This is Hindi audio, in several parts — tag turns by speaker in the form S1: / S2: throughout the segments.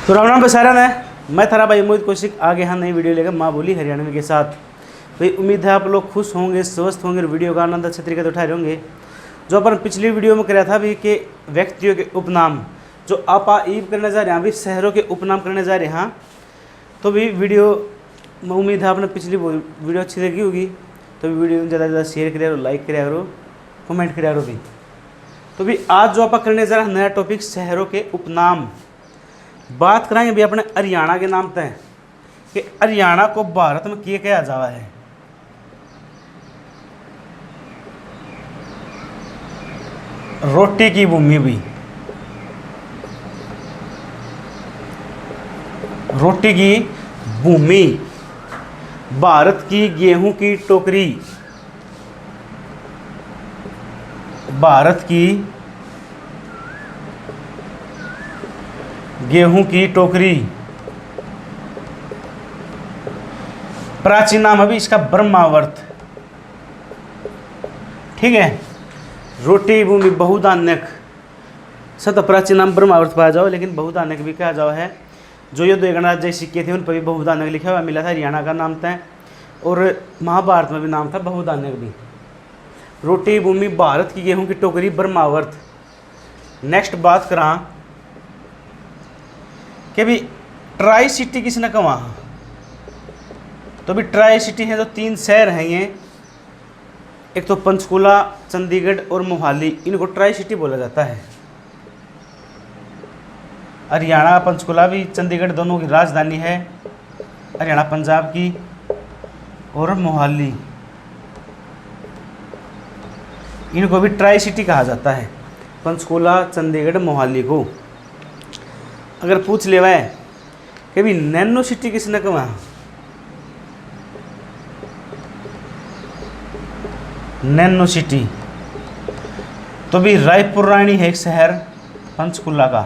S1: तो राम राम बसारन है। मैं थारा भाई मोहित कौशिक आगे हम नई वीडियो लेकर माँ बोली हरियाणवी के साथ। भाई उम्मीद है आप लोग खुश होंगे, स्वस्थ होंगे और वीडियो का आनंद अच्छे तरीके से उठा रहे होंगे। जो अपन पिछली वीडियो में कराया था भी कि व्यक्तियों के उपनाम जो आप ईब करने जा रहे हैं, अभी शहरों के उपनाम करने जा रहे हैं। तो भी वीडियो उम्मीद है आपने पिछली वीडियो अच्छी लगी होगी। तो भी वीडियो ज़्यादा से ज़्यादा शेयर करिए, लाइक करिए करो, कमेंट करिए करो भी। तो भी आज जो आप करने जा रहे हैं नया टॉपिक शहरों के उपनाम। बात कराएंगे भी अपने हरियाणा के नाम तय कि हरियाणा को भारत में किए कहा जावा है। रोटी की भूमि भी, रोटी की भूमि, भारत की गेहूं की टोकरी, भारत की गेहूं की टोकरी। प्राचीन नाम अभी इसका ब्रह्मावर्त। ठीक है, रोटी भूमि बहुधान्यक सत प्राचीन नाम ब्रह्मावर्त पाया जाओ, लेकिन बहुधान्यक भी कहा जाओ है। जो ये दो गणराज्य सिक्के थे उन पर भी बहुधान्यक लिखा हुआ मिला था, हरियाणा का नाम था और महाभारत में भी नाम था बहुधान्यक भी। रोटी भूमि, भारत की गेहूं की टोकरी, ब्रह्मावर्त। नेक्स्ट बात करा कि भी ट्राई सिटी किसने कहा। तो भी ट्राई सिटी है जो तीन शहर हैं ये, एक तो पंचकुला, चंडीगढ़ और मोहाली, इनको ट्राई सिटी बोला जाता है। हरियाणा पंचकुला भी चंडीगढ़ दोनों की राजधानी है, हरियाणा पंजाब की, और मोहाली, इनको भी ट्राई सिटी कहा जाता है। पंचकुला, चंडीगढ़, मोहाली को अगर पूछ ले है कि भी नैनो सिटी किसने कहा। नैनो सिटी तो भी रायपुर रानी है एक शहर पंचकुला का।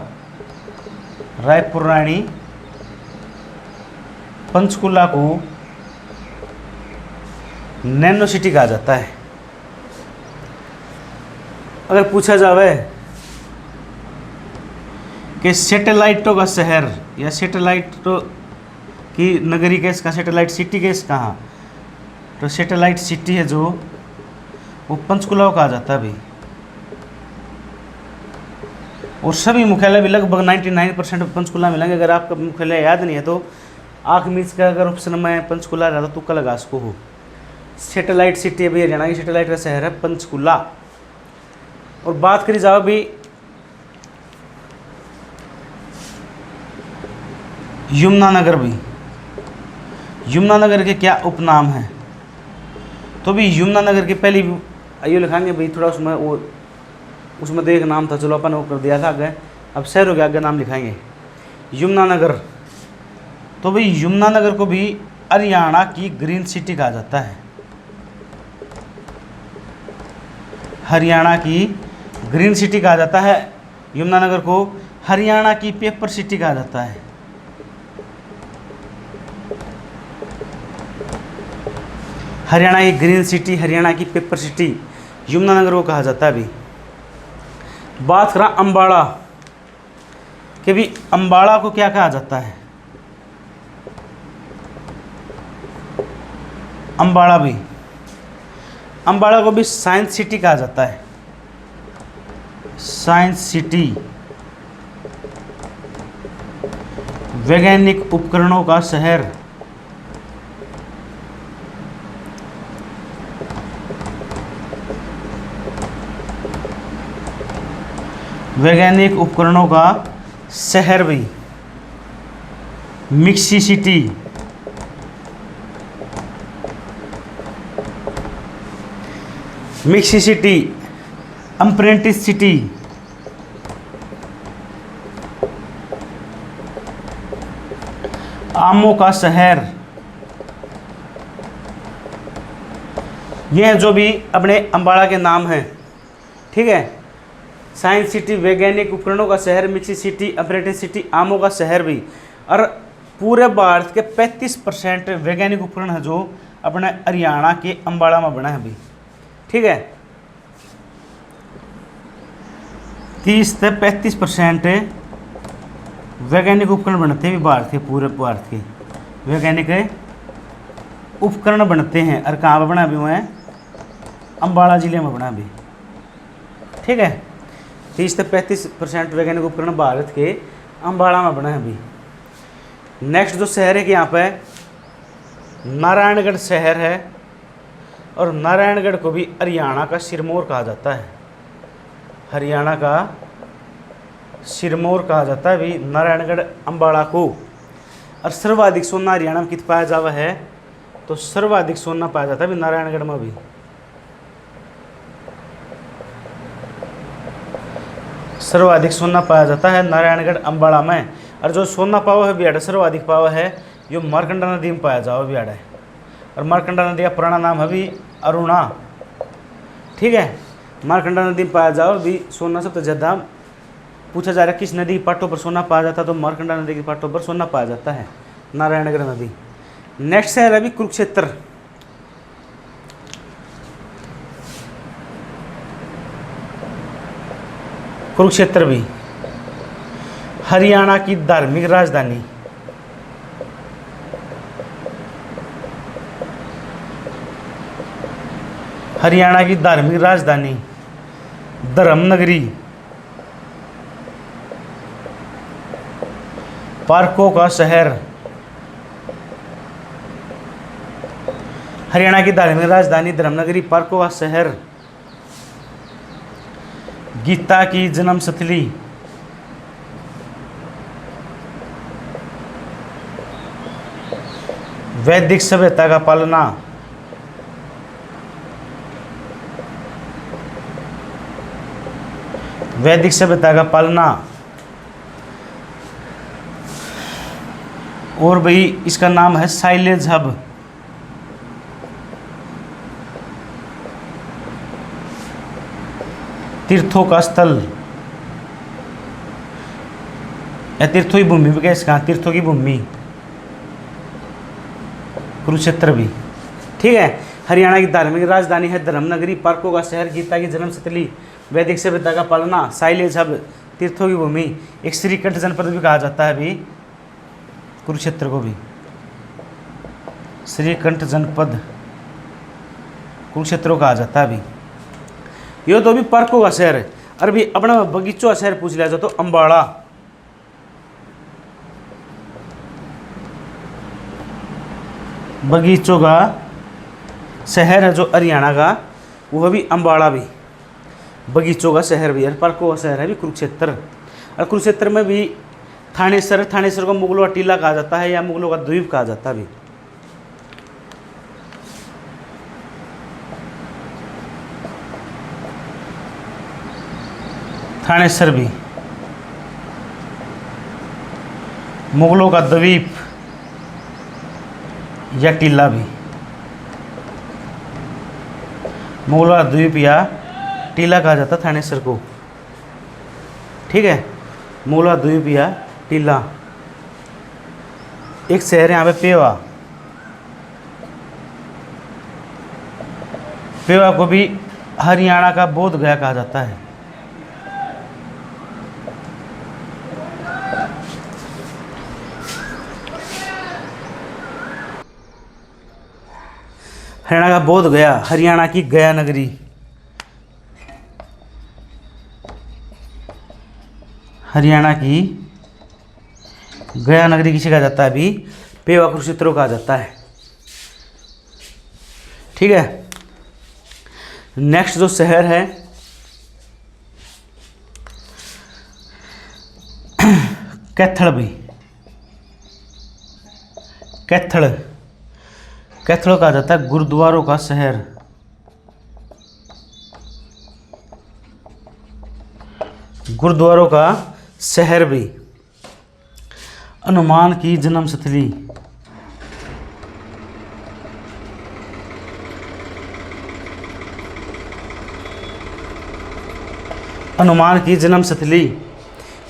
S1: रायपुर रानी पंचकुला को नैनो सिटी कहा जाता है। अगर पूछा जावे कि सैटेलाइटों का शहर या सैटेलाइटों की नगरी के इसका सैटेलाइट सिटी के कहाँ, तो सैटेलाइट सिटी है जो वो पंचकुला को कहा जाता है भी। और सभी मुख्यालय भी लगभग 99% पंचकुला मिलेंगे। अगर आपका मुख्यालय याद नहीं है तो आँख मीच का अगर ऑप्शन में पंचकुला रहता तुक्का लगा उसको हो। सैटेलाइट सिटी है भाई, हरियाणा की सैटेलाइट का शहर है पंचकुला। और बात करी जाओ भी यमुनानगर भी, यमुनानगर के क्या उपनाम हैं। तो भी यमुनानगर के पहली आइयो लिखाएंगे भाई, थोड़ा उसमें तो एक नाम था, चलो अपन वो कर दिया था आगे, अब शहरों के आगे नाम लिखाएंगे। यमुनानगर तो भाई यमुनानगर को भी हरियाणा की ग्रीन सिटी कहा जाता है। हरियाणा की ग्रीन सिटी कहा जाता है। यमुनानगर को हरियाणा की पेपर सिटी कहा जाता है। हरियाणा की ग्रीन सिटी, हरियाणा की पेपर सिटी, यमुनानगर को कहा जाता है भी। बात करा अम्बाड़ा कि भी अम्बाड़ा को क्या कहा जाता है। अम्बाड़ा भी, अम्बाड़ा को भी साइंस सिटी कहा जाता है। साइंस सिटी, वैज्ञानिक उपकरणों का शहर। वैज्ञानिक उपकरणों का शहर भी। Mixie city, mixie city, apprentice city, आमों का शहर। यह जो भी अपने अम्बाड़ा के नाम हैं, ठीक है। साइंस सिटी, वैज्ञानिक उपकरणों का शहर, मिक्सी सिटी, अप्रेंटिस सिटी, आमों का शहर भी। और पूरे भारत के 35% वैज्ञानिक उपकरण है जो अपने हरियाणा के अम्बाड़ा में बना है अभी। ठीक है, 30 से 35% वैज्ञानिक उपकरण बनते हैं भी भारत के, पूरे भारत के वैज्ञानिक उपकरण बनते हैं। और कहाँ पर बना भी हुआ है? अम्बाड़ा जिले में बना भी। ठीक है, 30 से 35% वैज्ञानिक उपकरण भारत के अम्बाड़ा में बना है अभी। नेक्स्ट जो शहर है कि यहाँ पे नारायणगढ़ शहर है, और नारायणगढ़ को भी हरियाणा का सिरमौर कहा जाता है। हरियाणा का सिरमौर कहा जाता है भी नारायणगढ़ अम्बाड़ा को। और सर्वाधिक सोना हरियाणा में कित पाया जावा है? तो सर्वाधिक सोना पाया जाता है भी नारायणगढ़ में भी। सर्वाधिक सोना पाया जाता है नारायणगढ़ अम्बाड़ा में। और जो सोना पावा है बिहाड़ा सर्वाधिक पावा है यो मारकंडा नदी में पाया जाओ बिहाड़ा है। और मारकंडा नदी का पुराना नाम है भी अरुणा। ठीक है, मारकंडा नदी में पाया जाओ भी सोना। सबसे ज़्यादा पूछा जा रहा है किस नदी के पाटों पर सोना पाया जाता है, तो मारकंडा नदी के पाटों पर सोना पाया जाता है, नारायणगढ़ नदी। नेक्स्ट शहर है अभी कुरुक्षेत्र। कुरुक्षेत्र भी हरियाणा की धार्मिक राजधानी। हरियाणा की धार्मिक राजधानी, धर्मनगरी, पार्कों का शहर। हरियाणा की धार्मिक राजधानी, धर्मनगरी, पार्कों का शहर, गीता की जन्मस्थली, वैदिक सभ्यता का पालना, वैदिक सभ्यता का पालना। और भाई इसका नाम है साइलेज हब। तीर्थों का स्थल या तीर्थों की भूमि भी कह इसका, तीर्थों की भूमि कुरुक्षेत्र भी। ठीक है, हरियाणा की धार्मिक राजधानी है, धर्मनगरी, पार्कों का शहर, गीता की जन्मस्थली, वैदिक सभ्यता का पालना, साइलेज हब, तीर्थों की भूमि। एक श्रीकंठ जनपद भी कहा जाता है अभी कुरुक्षेत्र को भी, श्रीकंठ जनपद कुरुक्षेत्र को कहा जाता है अभी। ये तो अभी पार्कों का शहर है। और भी अपना बगीचों का शहर पूछ लिया जाए तो अम्बाड़ा। बगीचों का शहर है जो हरियाणा का, वो भी अम्बाड़ा भी बगीचों का शहर भी है। पार्कों का शहर है भी कुरुक्षेत्र। और कुरुक्षेत्र में भी थानेसर, थानेसर को मुगलों का टीला कहा जाता है या मुगलों का द्वीप कहा जाता है भी। थानेसर भी मुगलों का द्वीप या टीला भी, मुगलों का द्वीप या टीला कहा जाता थानेसर को। ठीक है, मुगलों का द्वीप या टीला। एक शहर है यहाँ पे पेवा। पेवा को भी हरियाणा का बोध गया कहा जाता है। हरियाणा का बोध गया, हरियाणा की गया नगरी। हरियाणा की गया नगरी किसे कहा जाता है अभी? पेवा कुरुक्षेत्र कहा जाता है। ठीक है, नेक्स्ट जो शहर है कैथल भी। कैथल, कैथल कहा जाता है गुरुद्वारों का शहर। गुरुद्वारों का शहर भी। हनुमान की जन्मस्थली। हनुमान की जन्मस्थली,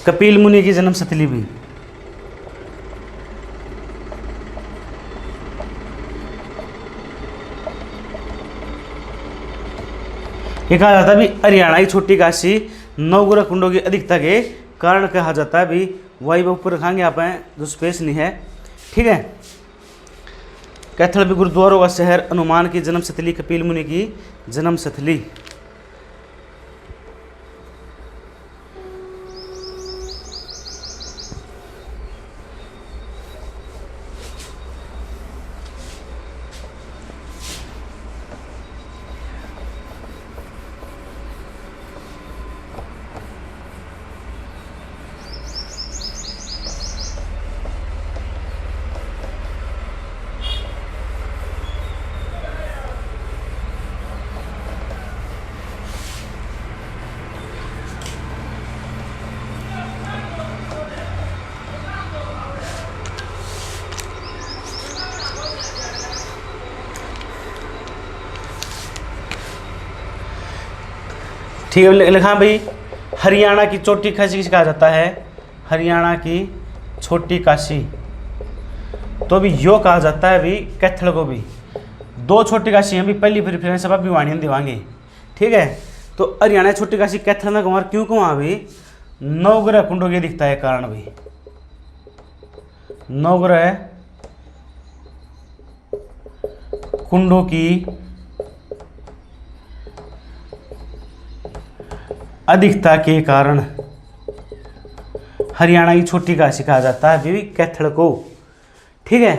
S1: कपिल मुनि की जन्मस्थली भी। ये कहा जाता है भी हरियाणा की छोटी काशी नवग्रह कुंडों की अधिकता के कारण कहा जाता है भी वाई ऊपर रखेंगे आप जो स्पेस नहीं है, ठीक है। कैथल भी गुरुद्वारों का शहर, हनुमान की जन्म स्थली, कपिल मुनि की जन्म स्थली। ठीक है, लिखा भाई हरियाणा की छोटी काशी किसे कहा जाता है? हरियाणा की छोटी काशी। तो अभी यो कहा जाता है भाई कैथल को भी। दो छोटी काशी हैं भी, पहली प्रेफरेंस अब भी वाणियन दिवाएंगे, ठीक है। तो हरियाणा छोटी काशी कैथल में कुमार क्यों कुमार भाई? नवग्रह कुंडों के दिखता है कारण भाई, नवग्रह कुंडों की अधिकता के कारण हरियाणा की छोटी काशी कहा जाता है भी कैथल को, ठीक है।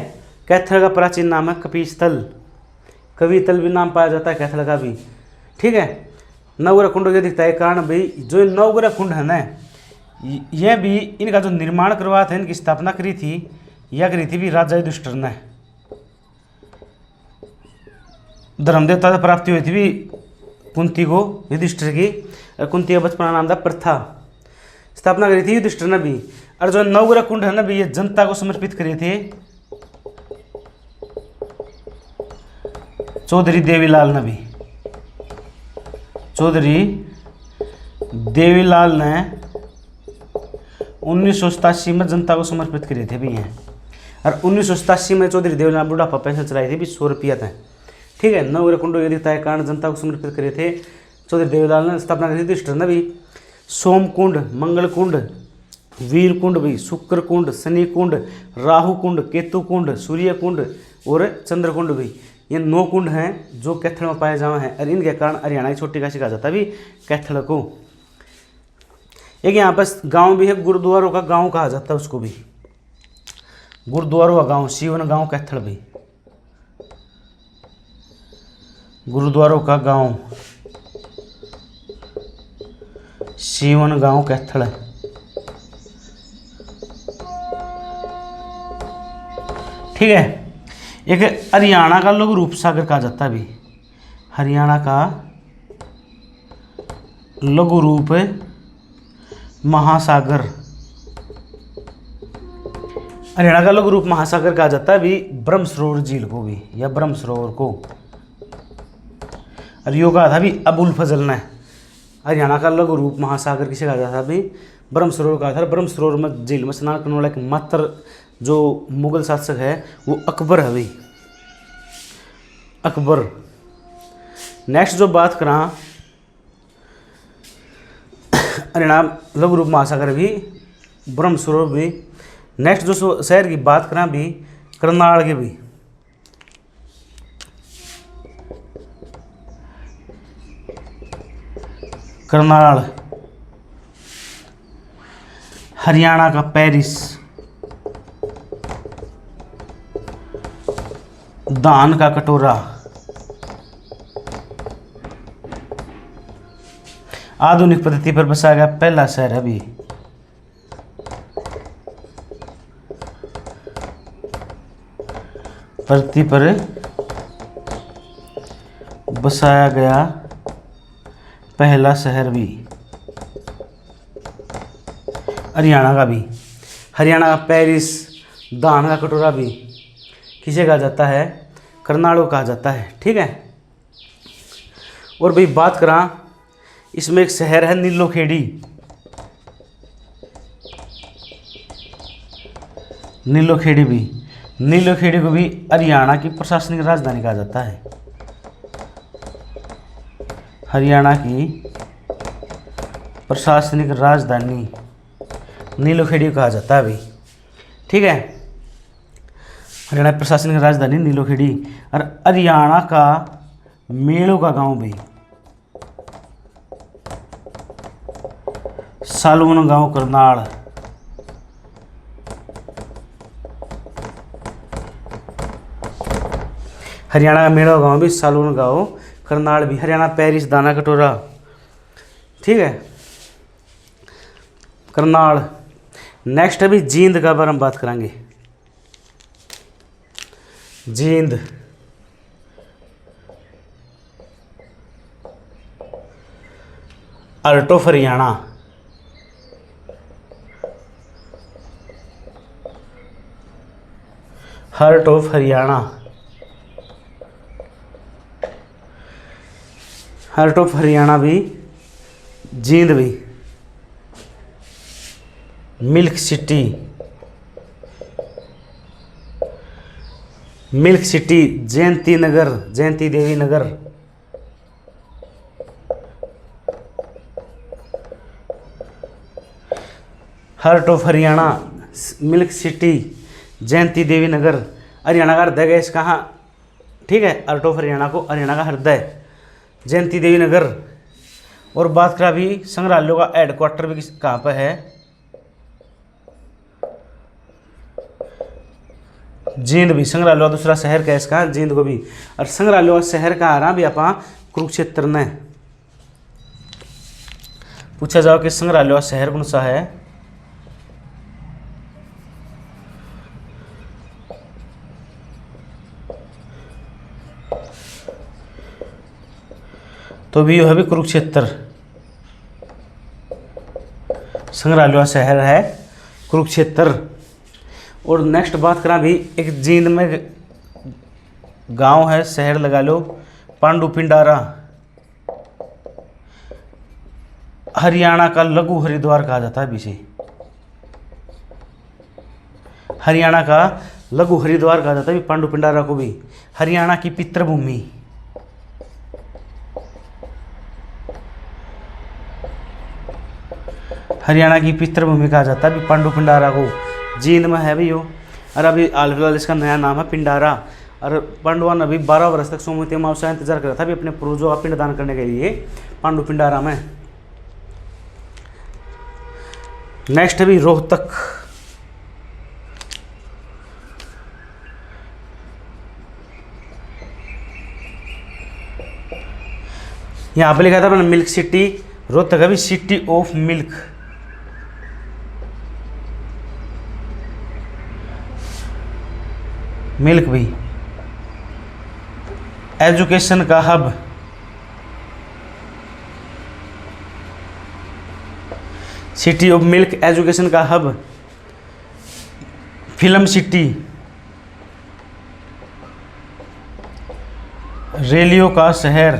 S1: कैथल का प्राचीन नाम है कपिस्थल, कवितल भी नाम पाया जाता है कैथल का भी, ठीक है। नवग्रह कुंडों की अधिकता के कारण भाई जो नवग्रह कुंड है ना, यह भी इनका जो निर्माण करवाया था, इनकी स्थापना करी थी, यह करी थी भी राजा युधिष्ठिर ने। धर्मदेवता से प्राप्ति हुई थी भी कुंती को, युधिष्ठिर की, और कुंती का बचपना नाम था प्रथा। स्थापना करी थी युधिष्ठिर ने भी। और जो नवग्रह कुंड है ना भी, ये जनता को समर्पित करे थे चौधरी देवीलाल ने भी। चौधरी देवीलाल ने 1987 में जनता को समर्पित करे थे भी हैं। और 1987 में चौधरी देवीलाल बुढ़ापा पेंशन चलाई थी भी 100 रुपया था, ठीक है। नवग्रह कुंडों की अधिकता के कारण जनता को समर्पित करे थे चौधरी देवीलाल ने। स्थापना करी थी युधिष्ठिर ने भी। सोम कुंड, मंगल कुंड, वीर कुंड भी, शुक्र कुंड, शनि कुंड, राहु कुंड, केतु कुंड, सूर्य कुंड और चंद्र कुंड भी, ये 9 कुंड हैं जो कैथल में पाए जाए हैं। और इनके कारण हरियाणा की छोटी काशी कहा जाता है भी कैथल को। एक यहाँ पर गांव भी है, गुरुद्वारों का गांव कहा जाता है उसको भी, गुरुद्वारों का गांव, सीवन गांव कैथल भी, गुरुद्वारों का गांव सीवन गांव कैथल है, ठीक है। एक हरियाणा का लघु रूप सागर कहा जाता है भी, हरियाणा का लघु रूप महासागर, हरियाणा का लघु रूप महासागर कहा जाता है भी ब्रह्म सरोवर झील को भी, या ब्रह्म सरोवर को। और यो कहा था भी अबुल फजल ने हरियाणा का लघु रूप महासागर किसे कहा जाता था भी? ब्रह्म सरोवर कहा था। ब्रह्म सरोवर में झील में स्नान करने वाला एक मात्र जो मुगल शासक है वो अकबर है भाई, अकबर। नेक्स्ट जो बात करा हरियाणा लघु रूप महासागर भी, ब्रह्म सरोवर भी। नेक्स्ट जो शहर की बात करा भी करनाल के भी, करनाल, हरियाणा का पेरिस, धान का कटोरा, आधुनिक पद्धति पर बसाया गया पहला शहर है अभी, पद्धति पर बसाया गया पहला शहर भी हरियाणा का भी। हरियाणा का पेरिस, धान का कटोरा भी किसे कहा जाता है? करनाल को कहा जाता है, ठीक है। और भाई बात करा इसमें एक शहर है नीलोखेड़ी, नीलोखेड़ी भी, नीलोखेड़ी को भी हरियाणा की प्रशासनिक राजधानी कहा जाता है, हरियाणा की प्रशासनिक राजधानी नीलोखेड़ी कहा जाता है भाई। ठीक है, हरियाणा प्रशासनिक राजधानी नीलोखेड़ी। और हरियाणा का मेलों का गांव भाई सालवन गांव करनाल। हरियाणा का मेलों का गांव भी सालवन गांव करनाल भी। हरियाणा पेरिस दाना कटोरा। ठीक है, करनाल। नेक्स्ट अभी जींद का बारे में बात करेंगे। Jind heart of Haryana. Heart of Haryana. Heart of Haryana भी जींद भी। Milk city. Milk city Jayanti Nagar, Jayanti Devi Nagar. Heart of Haryana milk city Jayanti Devi Nagar. Haryana का हृदय गैस कहाँ? ठीक है, हार्ट ऑफ हरियाणा को हरियाणा का हृदय जयंती देवी नगर। और बात करा भी संग्रहालयों का हेडक्वार्टर भी कहाँ पर है? जींद भी। संग्रहालय दूसरा शहर का इसका जींद को भी। और संग्रहालय का शहर का आ रहा भी अपना कुरुक्षेत्र ने। पूछा जाओ कि संग्रहालय का शहर कौन सा है? तो भी यह भी कुरुक्षेत्र। संग्रहालय का शहर है कुरुक्षेत्र। और नेक्स्ट बात करा भी एक जींद में गांव है, शहर लगा लो, पांडु पिंडारा। हरियाणा का लघु हरिद्वार कहा जाता है इसे। हरियाणा का लघु हरिद्वार कहा जाता है पांडु पिंडारा को भी। हरियाणा की पितृभूमि। हरियाणा की पितृभूमि कहा जाता है पांडु पिंडारा को। जींद में है भी यो। और अभी हाल फिलहाल इसका नया नाम है पिंडारा। और पांडुओं ने अभी 12 वर्ष तक सोमवती अमावस्या का इंतजार करा था भी अपने पूर्वजों का पिंडदान करने के लिए पांडु पिंडारा में। नेक्स्ट अभी रोहतक। यहाँ पे लिखा था अपना मिल्क सिटी रोहतक अभी सिटी ऑफ मिल्क। मिल्क भी। एजुकेशन का hub. City of milk education का हब। Film city. रेलियो का शहर।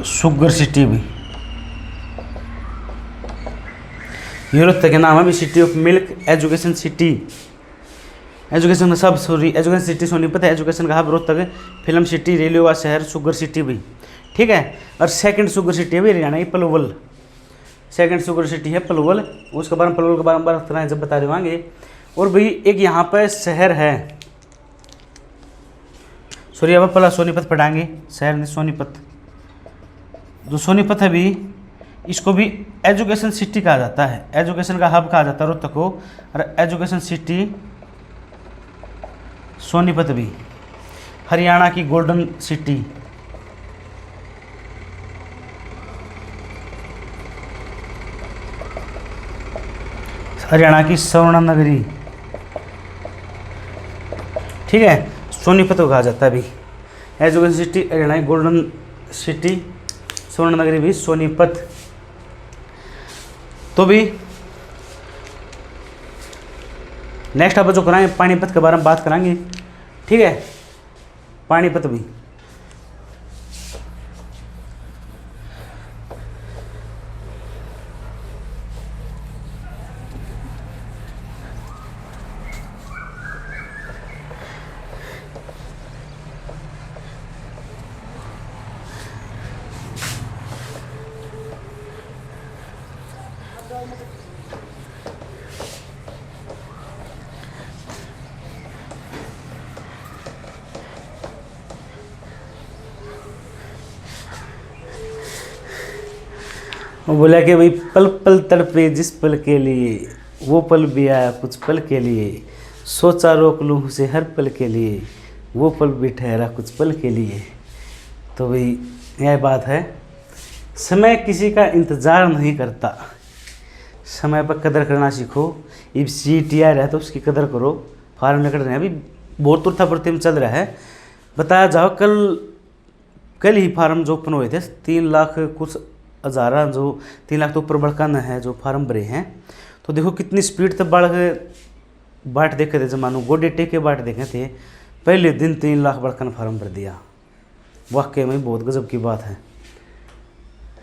S1: शुगर सिटी भी। रोहतक के नाम है भी city of milk education city. Education का सब सॉरी एजुकेशन सिटी सोनीपत है। एजुकेशन का hub Rohtak. Film city railway का शहर शुगर सिटी भी। ठीक है, और सेकंड शुगर सिटी है भी हरियाणा की पलवल। सेकंड शुगर सिटी है पलवल। उसके बारे में पलवल के बारे में बात करना जब बता देवांगे। और भाई एक यहाँ पर शहर है, सॉरी अब पहला सोनीपत पढ़ाएंगे, शहर नहीं सोनीपत। जो सोनीपत है भी इसको भी एजुकेशन सिटी कहा जाता है। एजुकेशन का हब कहा जाता है रोहतक को। और एजुकेशन सिटी सोनीपत भी। हरियाणा की गोल्डन सिटी। हरियाणा की स्वर्ण नगरी। ठीक है, सोनीपत को कहा जाता है भी। एजुकेशन सिटी हरियाणा की गोल्डन सिटी, स्वर्ण नगरी भी सोनीपत। तो भी नेक्स्ट आप जो कराएंगे पानीपत के बारे में बात कराएंगे। ठीक है, पानीपत भी। वो बोला कि भाई पल पल तड़पे जिस पल के लिए, वो पल भी आया कुछ पल के लिए, सोचा रोक लूँ उसे हर पल के लिए, वो पल भी ठहरा कुछ पल के लिए। तो भाई यह बात है, समय किसी का इंतज़ार नहीं करता, समय पर कदर करना सीखो। इब CTR है तो उसकी कदर करो। फार्म निकल रहे हैं अभी, बहुत तुरथा प्रतिम चल रहा है। बताया जाओ कल ही फार्म जो ओपन हुए थे 3 लाख कुछ हज़ारा, जो 3 लाख तो ऊपर बड़काना है जो फार्म भरे हैं। तो देखो कितनी स्पीड तक बढ़ गए। बाट देखे थे जमानो गोडे टेके बाट देखे थे, पहले दिन 3 लाख बड़काना फार्म भर दिया। वाकई में बहुत गजब की बात है।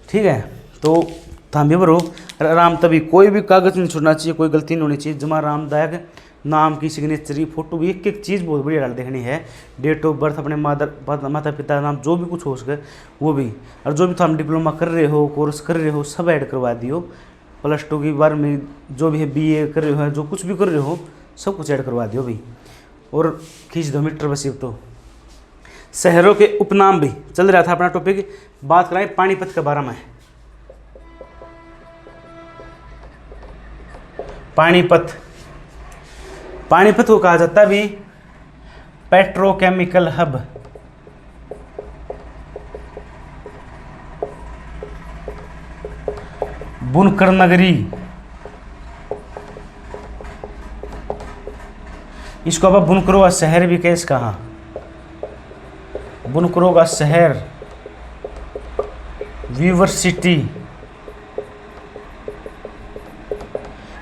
S1: ठीक है, तो थामे भरो आराम, तभी कोई भी कागज़ नहीं छोड़ना चाहिए, कोई गलती नहीं होनी चाहिए। जमा आरामदायक नाम की सिग्नेचर फोटो भी, एक चीज़ बहुत बढ़िया डाल देखनी है। डेट ऑफ बर्थ, अपने माता पिता नाम जो भी कुछ हो सके वो भी। और जो भी तो हम डिप्लोमा कर रहे हो, कोर्स कर रहे हो, सब ऐड करवा दियो। +2 की बार में जो भी है, BA कर रहे हो, जो कुछ भी कर रहे हो सब कुछ ऐड करवा दियो भाई। और खींच दो मीटर बस। तो शहरों के उपनाम भी चल रहा था अपना टॉपिक। बात कराएं पानीपत के बारे में। पानीपत को कहा जाता है भी पेट्रोकेमिकल हब। बुनकर नगरी, इसको अब बुनकरों का शहर भी कैसे कहा, बुनकरों का शहर, वीवर सिटी,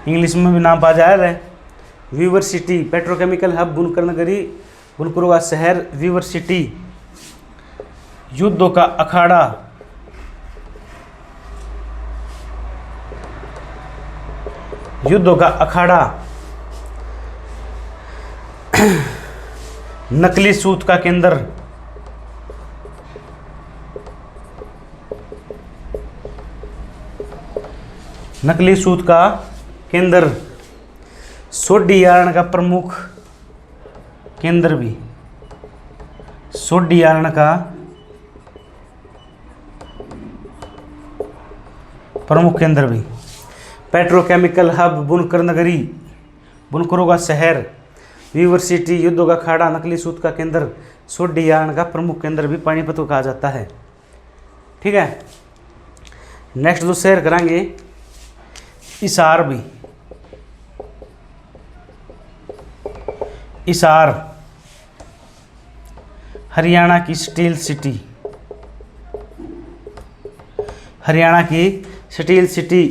S1: इंग्लिश में भी नाम पा जा रहा है। वीवर सिटी, पेट्रोकेमिकल हब, बुनकर नगरी, बुनकरों का शहर, वीवर सिटी। युद्धों का अखाड़ा, युद्धों का अखाड़ा। नकली सूत का केंद्र, नकली सूत का केंद्र। सोडियारण का प्रमुख केंद्र भी, सोडियारण का प्रमुख केंद्र भी। पेट्रोकेमिकल हब, बुनकर नगरी, बुनकरों का शहर, वीवर सिटी, युद्धों का अखाड़ा, नकली सूत का केंद्र, सोडियारण का प्रमुख केंद्र भी पानीपत को कहा जाता है। ठीक है, नेक्स्ट जो शेयर करेंगे हिसार भी। हिसार हरियाणा की स्टील सिटी, हरियाणा की स्टील सिटी।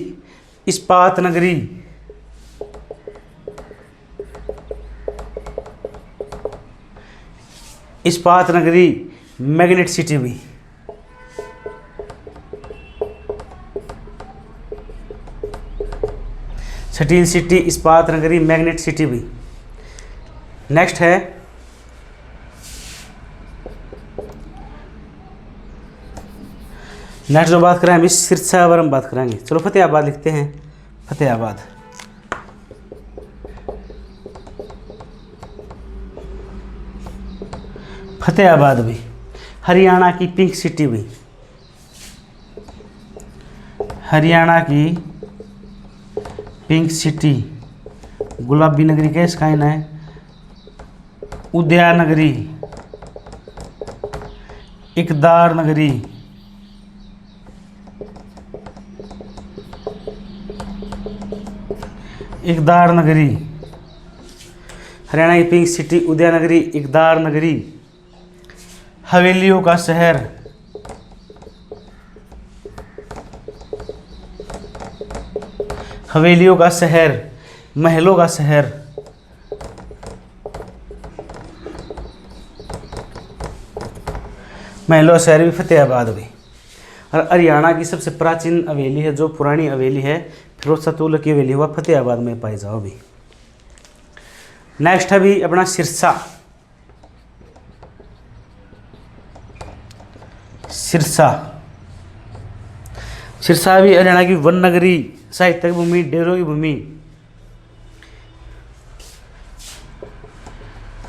S1: इस्पात नगरी, इस्पात नगरी, मैग्नेट सिटी भी। स्टील सिटी, इस्पात नगरी, मैग्नेट सिटी भी। नेक्स्ट है नेक्स्ट जो बात करें अभी सिरसा बारे में बात करेंगे। चलो फतेहाबाद लिखते हैं, फतेहाबाद। फतेहाबाद भी हरियाणा की पिंक सिटी भी, हरियाणा की पिंक सिटी। गुलाबी नगरी का इसका है, उदयनगरी, इकदार नगरी, इकदार नगरी। हरियाणा की पिंक सिटी, उदयनगरी, इकदार नगरी। हवेलियों का शहर, हवेलियों का शहर, महलों का शहर। महलों का शहर भी फतेहाबाद भी। और हरियाणा की सबसे प्राचीन हवेली है, जो पुरानी हवेली है फिरोज शाह तुगलक की हवेली, हुआ फतेहाबाद में पाई जाओ भी। नेक्स्ट है भी अपना सिरसा। सिरसा, सिरसा भी हरियाणा की वन नगरी, साहित्यिक भूमि, डेरों की भूमि।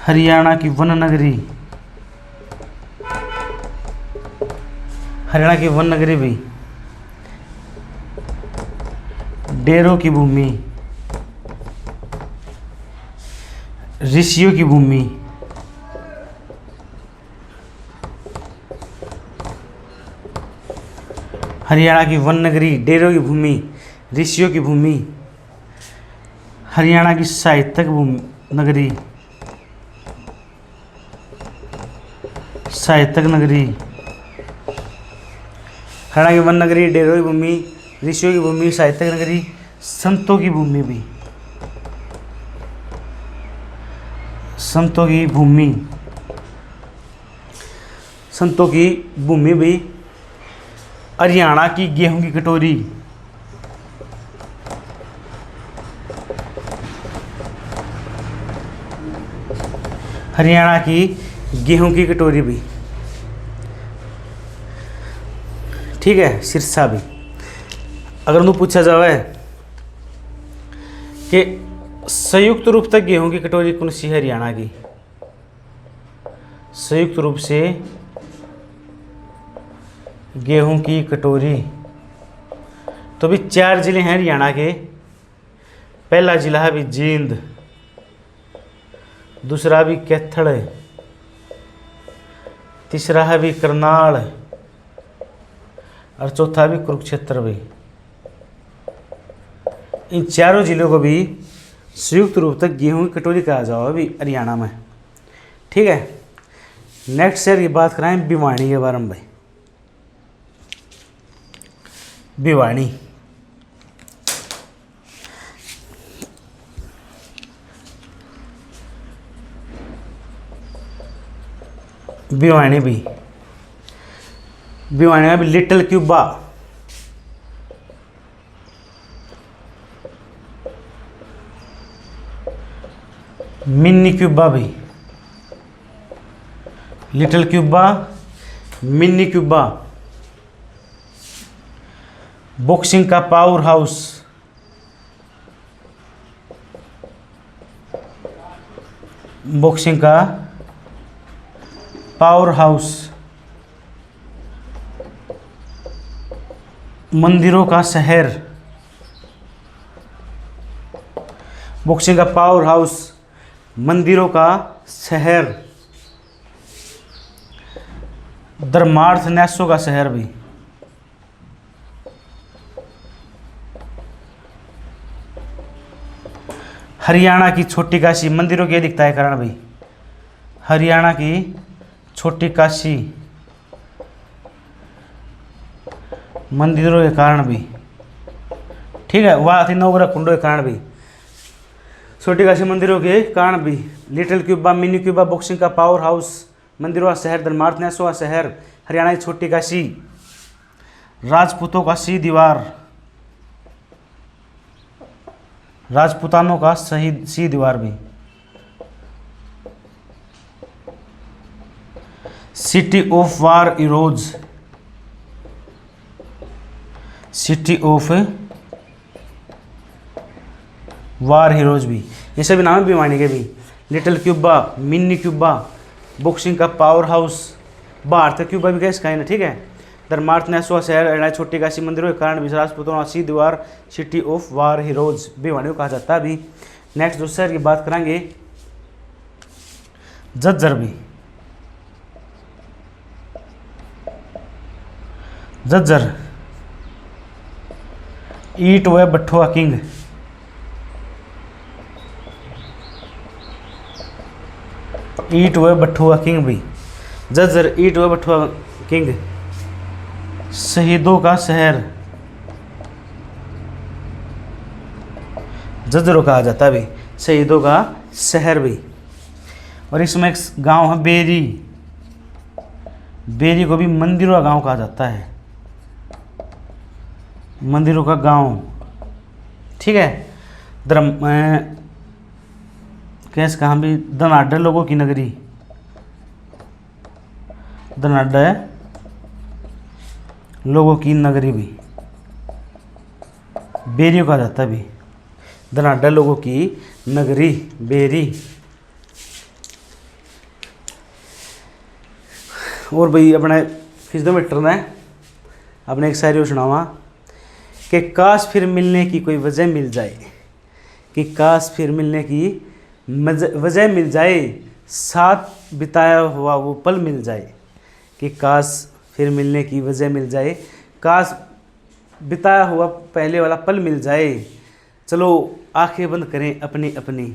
S1: हरियाणा की वन नगरी, हरियाणा की वन नगरी भी। डेरों की भूमि, ऋषियों की भूमि, हरियाणा की वन नगरी, डेरों की भूमि, ऋषियों की भूमि, हरियाणा की साहित्यक भूमि नगरी, साहित्यक नगरी, हरियाणा की वन नगरी, डेरों की भूमि, ऋषियों की भूमि, साहित्यक नगरी, संतों की भूमि भी, संतों की भूमि, संतों की भूमि भी, हरियाणा की गेहूं की कटोरी, हरियाणा की गेहूं की कटोरी भी, ठीक है, सिरसा भी। अगर उन्हें पूछा जाए कि संयुक्त रूप से गेहूं की कटोरी कौन सी है हरियाणा की, संयुक्त रूप से गेहूं की कटोरी, तो भी 4 जिले हैं हरियाणा के। पहला जिला है भी जींद, दूसरा भी कैथल, तीसरा है भी करनाल और चौथा भी कुरुक्षेत्र भी। इन चारों जिलों को भी संयुक्त रूप से गेहूं की कटोरी कहा जाओ अभी हरियाणा में, ठीक है। नेक्स्ट शहर की बात कराएं भिवानी के बारे में भाई। भिवानी, भिवानी भी, भिवानी में भी लिटिल क्यूबा, मिनी क्यूबा भी, little Cuba, mini Cuba, boxing का पावर हाउस, बॉक्सिंग का पावर हाउस, मंदिरों का शहर, बॉक्सिंग का पावर हाउस, मंदिरों का शहर, धर्मार्थ न्यासों का शहर भी, हरियाणा की छोटी काशी, मंदिरों की अधिकता है कारण भी, हरियाणा की छोटी काशी, मंदिरों के कारण भी, ठीक है, वह थी नवग्रह कुंडों के कारण भी, छोटी काशी मंदिरों के कारण भी, little Cuba, mini Cuba, boxing का पावर हाउस, मंदिरों का शहर, धर्मार्थ न्यासों का शहर, हरियाणा की छोटी काशी, राजपूतों का सी दीवार, राजपूतानों का शहीद सी दीवार भी, city of war heroes, city of war heroes भी, ये सभी नाम है भिवानी के भी। Little Cuba, mini Cuba, boxing का पावर हाउस, भारत क्यूबा भी इसका है ना, ठीक है। धर्मार्थ न्यासों शहर, हरियाणा छोटी काशी, मंदिरों के कारण भी, राजपूतों का सी दीवार, city of war heroes Bhiwani को कहा जाता है अभी। नेक्स्ट दूसरे शहर की बात करेंगे झज्जर भी, झज्जर, ईट व बठुआ किंग, ईट व बठुआ किंग भी, झज्जर, ईट व बठुआ किंग, शहीदों का शहर, झज्जर कहा जाता है भी, शहीदों का शहर भी। और इसमें एक गांव है बेरी, बेरी को भी मंदिरों का गांव कहा जाता है, मंदिरों का गांव, ठीक है। धर्म कैसे कहा भी, धनाढ़ लोगों की नगरी, धनाढ़ लोगों की नगरी भी, बेरी कहा जाता है भी, धनाढ़ लोगों की नगरी बेरी। और भाई अपने फिजोमीटर में अपने एक शायरी सुनावा कि काश फिर मिलने की कोई वजह मिल जाए, कि काश फिर मिलने की वजह मिल जाए, साथ बिताया हुआ वो पल मिल जाए, कि काश फिर मिलने की वजह मिल जाए, काश बिताया हुआ पहले वाला पल मिल जाए, चलो आंखें बंद करें अपनी अपनी,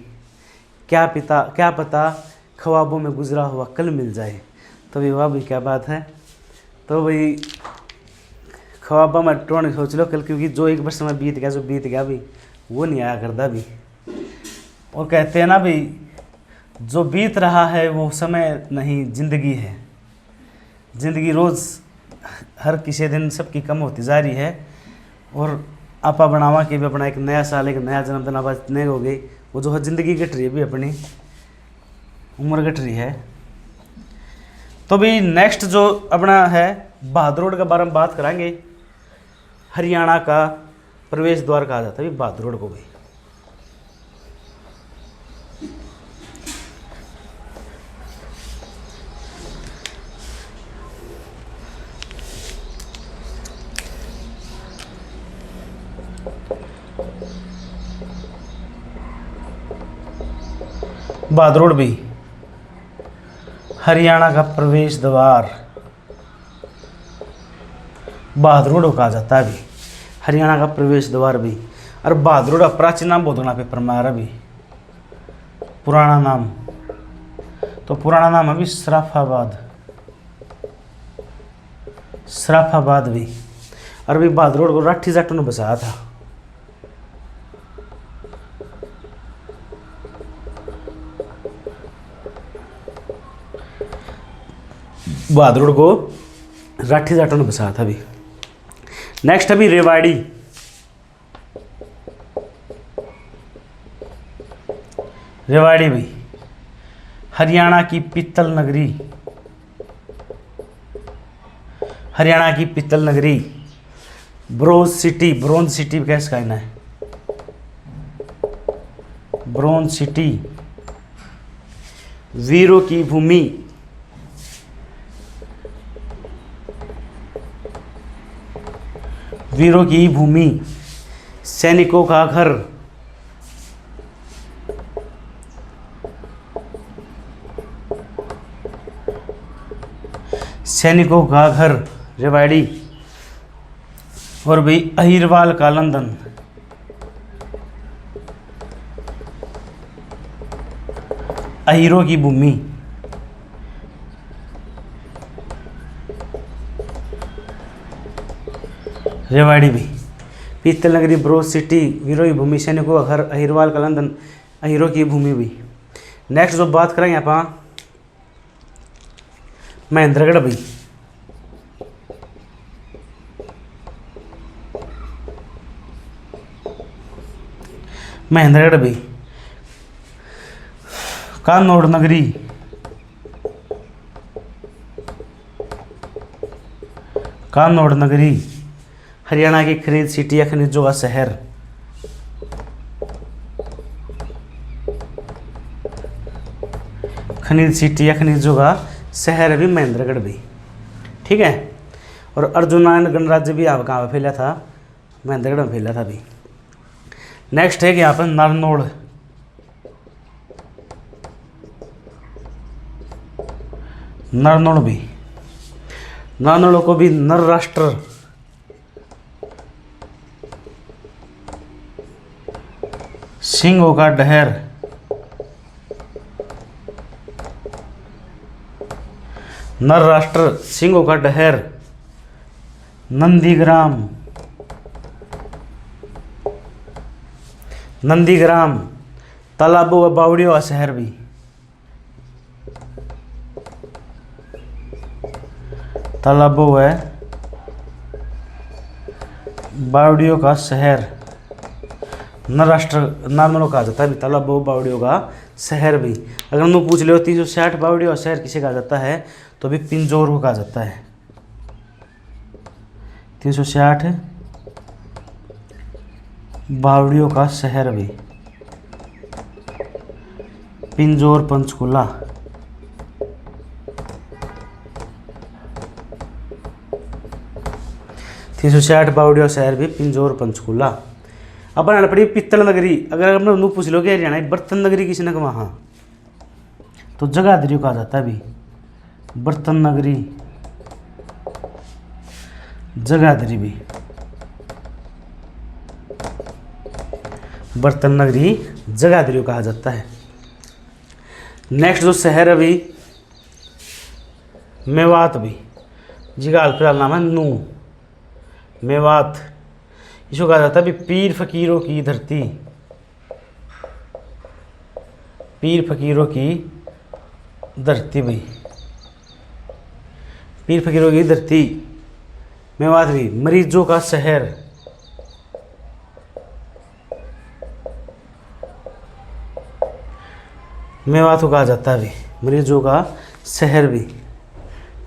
S1: क्या पता ख्वाबों में गुजरा हुआ कल मिल जाए। तो भाई वाह भाई क्या बात है। तो भाई ख्वाबों में टोन सोच लो कल, क्योंकि जो एक वर्ष में बीत गया भाई वो नहीं आया करता भी। और कहते हैं ना भाई, जो बीत रहा है वो समय नहीं ज़िंदगी है। ज़िंदगी रोज़ हर किसी दिन सबकी कम होती जा रही है। और आपा बनावा के भी अपना एक नया साल, एक नया जन्मदिन आप इतने हो गए, वो जो है ज़िंदगी घट रही है भी, अपनी उम्र घट रही है। तो भी नेक्स्ट जो अपना है बहादुर रोड के बारे में बात करेंगे। हरियाणा का प्रवेश द्वार कहा जाता है भी बहादुर रोड को भी। बहादुर रोड भी हरियाणा का प्रवेश द्वार बहादुर रोड कहा जाता है भी, हरियाणा का प्रवेश द्वार भी। और बहादुर रोड प्राचीन नाम बोधना पेपर में आ रहा भी, पुराना नाम तो पुराना नाम है भी सराफाबाद भी। और भी बहादुर रोड को राठी जाटों ने बसाया था। बहादुर रोड को राठी जाटों ने बसाया था भी। नेक्स्ट अभी रेवाड़ी। रेवाड़ी भी हरियाणा की पीतल नगरी, हरियाणा की पीतल नगरी। ब्रोंज सिटी कैसे कहना है, ब्रोंज सिटी, वीरों की भूमि, वीरों की भूमि, सैनिकों का घर, सैनिकों का घर रेवाड़ी। और भी अहिरवाल का लंदन, अहिरों की भूमि, रेवाड़ी भी। पीतल नगरी, ब्रोंज सिटी, वीरों की भूमि, सैनिकों का घर, अहिरवाल का लंदन, अहिरों की भूमि भी। नेक्स्ट जो बात करेंगे आप महेंद्रगढ़ भी। महेंद्रगढ़ भी कानौड़ नगरी, कानौड़ नगरी, हरियाणा की खरीद सिटी या खनिजों का शहर, खनिज सिटी या खनिजों का शहर भी महेंद्रगढ़ भी। ठीक है। और अर्जुनायण गणराज्य भी यहाँ कहाँ फैला था, महेंद्रगढ़ में फैला था भी। नेक्स्ट है कि यहाँ पर नारनौल, नारनौल भी, नारनौल को भी नर राष्ट्र, सिंहों का डहर, नर राष्ट्र, सिंहों का डहर, नंदीग्राम, नंदीग्राम, तालाबों व बावड़ियों का शहर भी, तालाबों व बावड़ियों का शहर, नर राष्ट्र नार्मलों कहा जाता है भी, तालाबों बावड़ियों का शहर भी। अगर हम लोग पूछ ले 360 बावड़ियों का शहर किसे कहा जाता है, तो भी पिंजौर को कहा जाता है। 360 बावड़ियों का शहर भी, पिंजौर पंचकुला। 360 बावड़िया शहर भी पिंजौर पंचकूला। अपन अनपढ़ी पित्तल नगरी, अगर अपने मुँह पूछ लोगे हरियाणा बर्तन नगरी किसी ने वहाँ, तो जगाधरी कहा जाता है अभी, बर्तन नगरी जगाधरी भी, बर्तन नगरी जगाधरी कहा जाता है। नेक्स्ट जो शहर अभी मेवात भी, जिसका हाल फिलहाल नाम है नू, मेवात, इसको कहा जाता है अभी पीर फकीरों की धरती, पीर फकीरों की धरती भाई, पीर फकीरों की धरती मेवात भी। मरीजों का शहर, मेवात को कहा जाता है अभी मरीजों का शहर भी,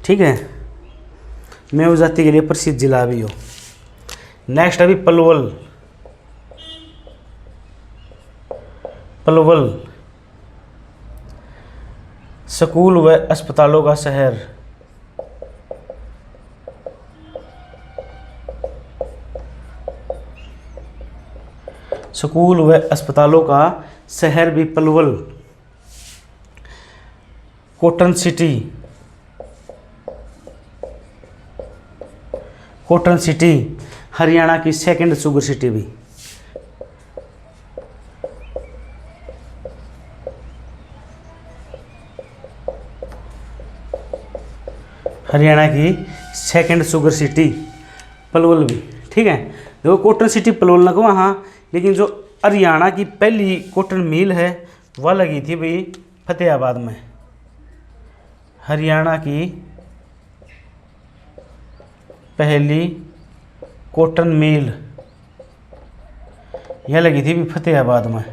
S1: ठीक है। मेव जाति के लिए प्रसिद्ध जिला भी हो। नेक्स्ट अभी पलवल, पलवल स्कूल व अस्पतालों का शहर, स्कूल व अस्पतालों का शहर भी Palwal. Cotton city, cotton city Haryana की सेकंड शुगर सिटी भी, हरियाणा की सेकंड शुगर सिटी पलवल भी, ठीक है। देखो कॉटन सिटी पलवल ना को वहाँ, लेकिन जो हरियाणा की पहली कॉटन मिल है वह लगी थी भाई फतेहाबाद में, हरियाणा की पहली कॉटन मिल यह लगी थी भी फतेहाबाद में,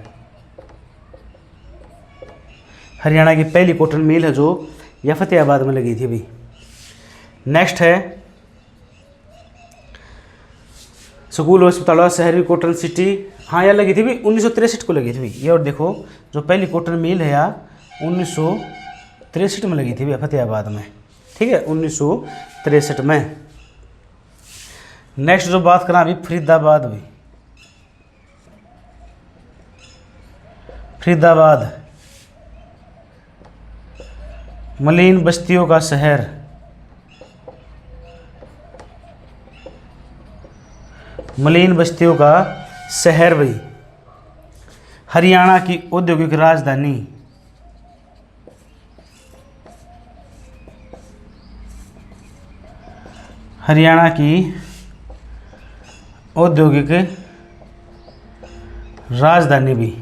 S1: हरियाणा की पहली कॉटन मिल है जो यह फतेहाबाद में लगी थी भी। नेक्स्ट है स्कूल और अस्पताल शहर भी कॉटन सिटी, हाँ यह लगी थी भी 1963 को लगी थी भी ये। और देखो जो पहली कॉटन मिल है यार 1963 में लगी थी भी फतेहाबाद में, ठीक है, 1963 में। नेक्स्ट जो बात करा अभी फरीदाबाद भी, फरीदाबाद मलिन बस्तियों का शहर, मलिन बस्तियों का शहर भाई, हरियाणा की औद्योगिक राजधानी, हरियाणा की औद्योगिक राजधानी भी,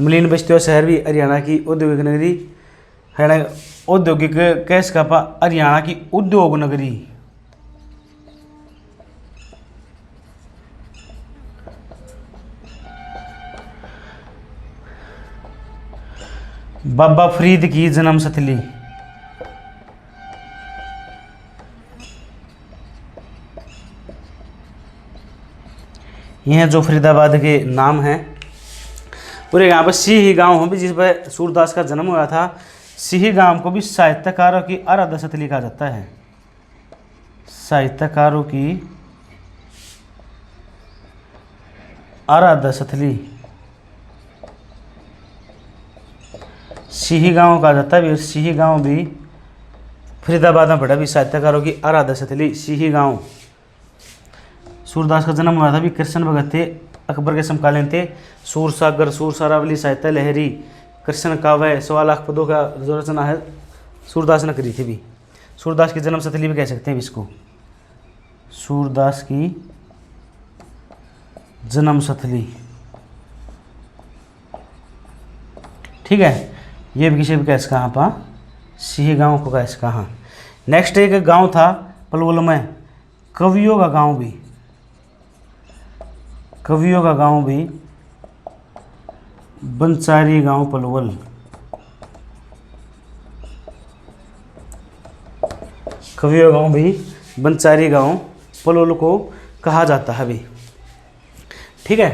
S1: मलिन बस्तियों शहर भी हरियाणा की औद्योगिक नगरी, हरियाणा औद्योगिक कैस का हरियाणा की उद्योग नगरी, बाबा फरीद की जन्मस्थली, यह जो फरीदाबाद के नाम हैं पूरे यहाँ पर सिही गांव हो भी, जिस पर सूरदास का जन्म हुआ था। सिही गांव को भी साहित्यकारों की आराध्य स्थली कहा जाता है, साहित्यकारों की आराध्य स्थली सिही गांव कहा जाता है। सिही गांव भी फरीदाबाद में पड़ा भी, साहित्यकारों की आराध्य स्थली सिही गांव। सूरदास का जन्म हुआ था भी कृष्ण भगत थे, अकबर के समकालीन थे। सूरसागर, सूरसारावली, साहित्य लहरी, कृष्ण काव्य, 1.25 लाख पदों का जो रचना है सूरदास ने करी थी भी। सूरदास की जन्मस्थली भी कह सकते हैं इसको, सूरदास की जन्मस्थली, ठीक है। ये भी किसी भी कैसे कहाँ पा सिही गांव को कैसे कहाँ। नेक्स्ट एक गांव था पलवल में, कवियों का गांव भी, कवियों का गांव भी बंचारी गांव पलवल, कवियों गांव भी बंचारी गांव पलवल को कहा जाता है भी, ठीक है।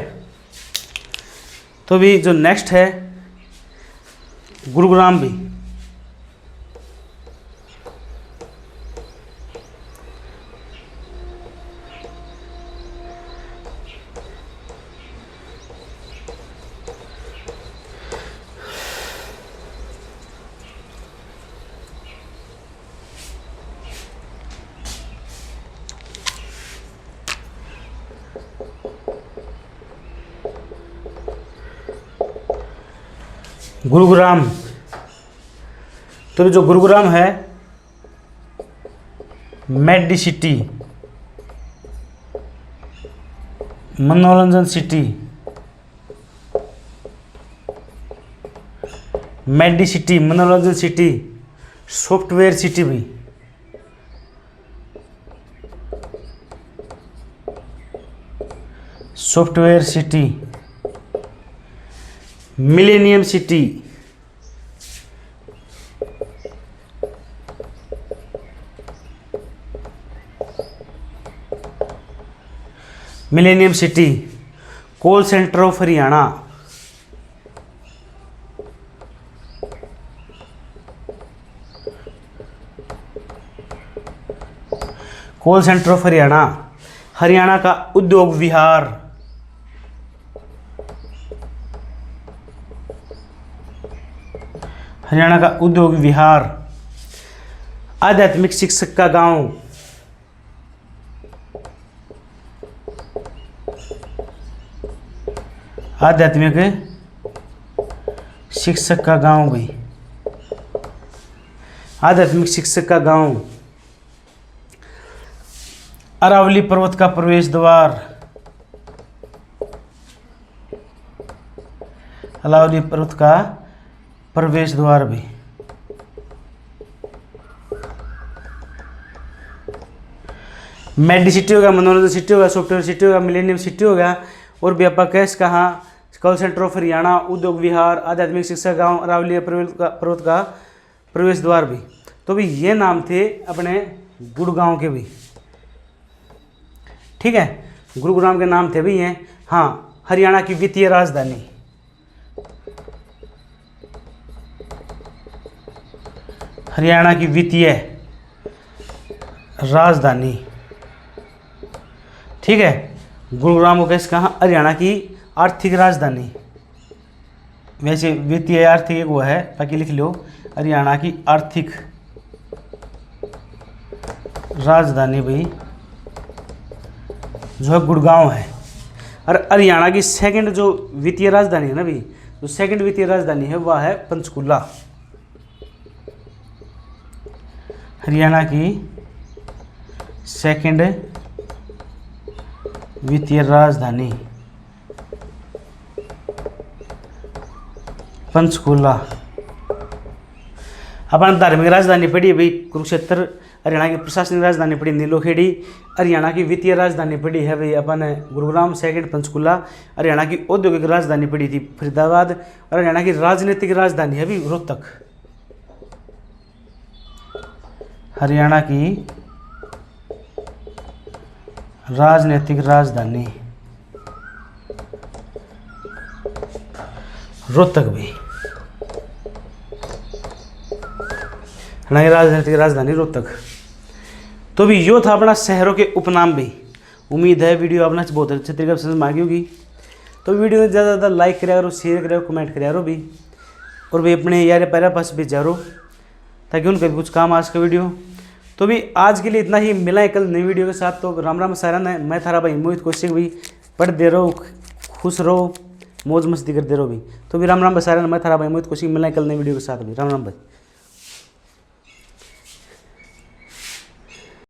S1: तो भी जो नेक्स्ट है गुरुग्राम भी, गुरुग्राम। तो जो गुरुग्राम है मेडी सिटी, मनोरंजन सिटी, मेडी सिटी, मनोरंजन सिटी, सॉफ्टवेयर सिटी भी, software city, millennium city, millennium city, call centre of Haryana, call centre of Haryana, Haryana का उद्योग विहार, हरियाणा का उद्योग विहार, आध्यात्मिक शिक्षक का गांव, आध्यात्मिक शिक्षक का गांव भाई, आध्यात्मिक शिक्षक का गांव, अरावली पर्वत का प्रवेश द्वार, अरावली पर्वत का प्रवेश द्वार भी, मेडी सिटी होगा, मनोरंजन सिटी होगा, सॉफ्टवेयर सिटी होगा, मिलेनियम सिटी होगा, और व्यापक कैश कहाँ, कॉल सेंटर ऑफ हरियाणा, उद्योग विहार, आध्यात्मिक शिक्षा गांव, अरावली पर्वत का प्रवेश द्वार भी। तो भी ये नाम थे अपने गुड़गांव के भी, ठीक है, गुरुग्राम के नाम थे भी ये। हाँ, हरियाणा की वित्तीय राजधानी, हरियाणा की वित्तीय राजधानी, ठीक है। गुरुग्राम को कैसे कहा, हरियाणा की आर्थिक राजधानी, वैसे वित्तीय आर्थिक वो है, बाकी लिख लो, हरियाणा की आर्थिक राजधानी भाई जो है गुड़गांव है। और हरियाणा की सेकंड जो वित्तीय राजधानी है ना भाई, जो सेकंड वित्तीय राजधानी है वह है पंचकुला, हरियाणा की सेकंड वित्तीय राजधानी पंचकुला। अपन धार्मिक राजधानी पड़ी भाई कुरुक्षेत्र, हरियाणा की प्रशासनिक राजधानी पड़ी नीलोखेड़ी, हरियाणा की वित्तीय राजधानी पड़ी है भाई अपन गुरुग्राम, सेकंड पंचकुला, हरियाणा की औद्योगिक राजधानी पड़ी थी फरीदाबाद, और हरियाणा की राजनीतिक राजधानी है भाई रोहतक, हरियाणा की राजनीतिक राजधानी रोहतक भी, हरियाणा की राजनीतिक राजधानी रोहतक। तो भी यो था अपना शहरों के उपनाम भी। उम्मीद है वीडियो अपना बहुत अच्छे तरीके से समझ में आ गई होगी। तो वीडियो में ज़्यादा ज़्यादा लाइक करा करो, शेयर करा करो, कमेंट करा करो भी, और भी अपने यार पैरा पास भी जा रो ताकि उनका भी कुछ काम आज का वीडियो। तो भी आज के लिए इतना ही, मिला है कल नई वीडियो के साथ। तो राम राम सारा है, मैं थारा भाई मोहित कौशिक भी, पढ़ दे रहो, खुश रहो, मौज मस्ती कर दे रहो भी। तो भी राम राम सारा, मैं थारा भाई मोहित कौशिक, मिला है कल नई वीडियो के साथ भी। राम राम भाई।